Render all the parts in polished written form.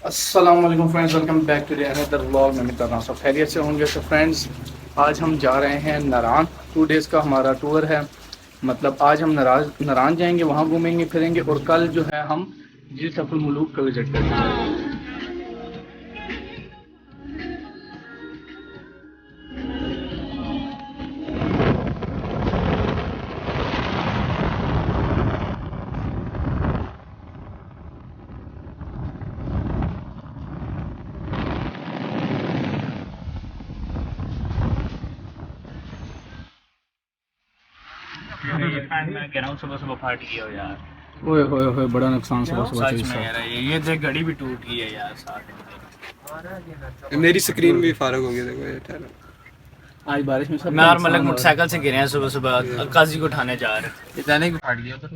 अस्सलाम वालेकुम friends, welcome back to another vlog. मैं कर रहा हूँ, सब खैरियत से होंगे। तो फ्रेंड्स, आज हम जा रहे हैं नारान। 2 डेज़ का हमारा टूर है। मतलब आज हम नारान जाएंगे, वहाँ घूमेंगे फिरेंगे, और कल जो है हम जी सफल मुलूक का विजिट करेंगे। ये फैन मैं कह रहा हूँ सुबह सुबह फट गया हो यार। ओए होए होए, बड़ा नुकसान सुबह सुबह सच से में इसका। यार, ये देख घड़ी भी टूट गई है यार साथ में। मेरी स्क्रीन भी फारग हो गई, देखो ये ठहरा। आज बारिश में सब मैं और मलक मोटरसाइकिल से गिरे हैं सुबह सुबह, काजी को उठाने जा रहे थे। इतने भी फट गया उधर।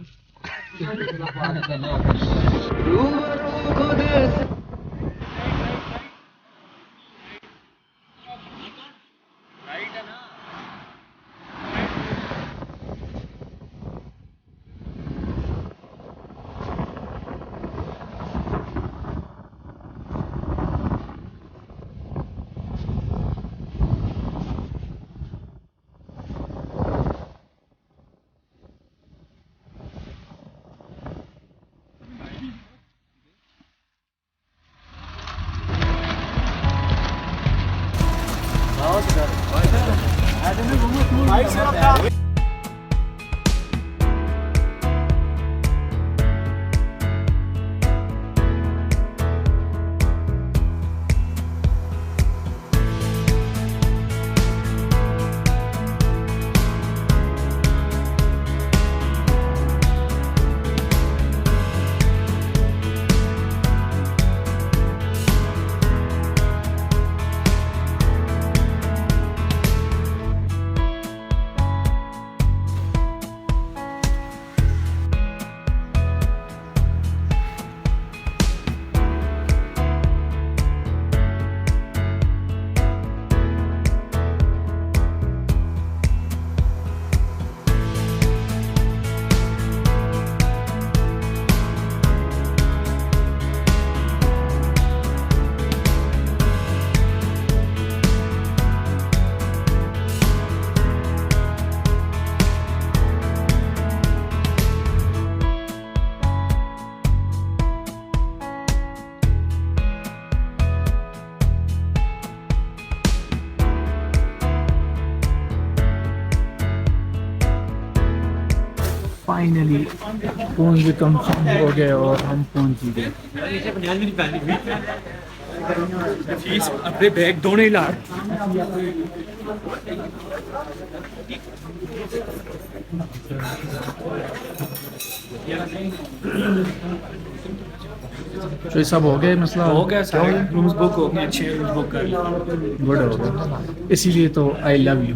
फाइनली फोन भी कंफर्म हो गए और हम पहुंच ही गए। फीस अपने बैग दोनों ला। तो ये सब हो गए, मसला हो गया सारे रूम्स बुक हो गए, 6 रूम्स बुक कर लिए। गुड हो गया, इसीलिए तो आई लव यू।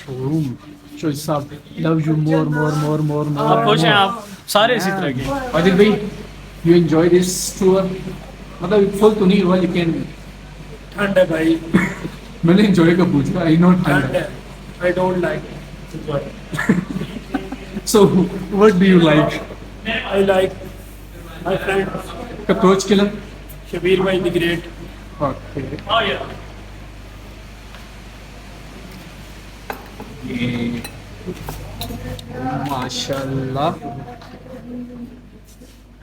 शोरूम जो सब लव यू मोर मोर मोर मोर मोर। आप खुश हैं? आप सारे इसी तरह के। आदिल भाई, यू एंजॉय दिस टूर? मतलब फुल तो नहीं हुआ लेकिन ठंड है भाई। मैंने एंजॉय का पूछा, आई नॉट ठंड है। I don't like. So what do you like? I like my friend approach killer Shabbir भाई द ग्रेट। ओके, हां यार, माशाल्लाह।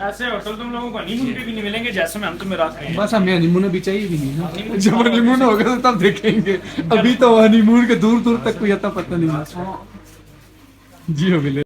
ऐसे होटल तुम लोगों को हनीमून पे भी नहीं मिलेंगे जैसे में हम तुम्हें रख रहे हैं। बस हमें हनीमून भी चाहिए भी नहीं ना, जब हनीमून होगा तो तब देखेंगे। अभी तो हनीमून के दूर दूर तक कोई आता पता नहीं। जी हाँ, मिले।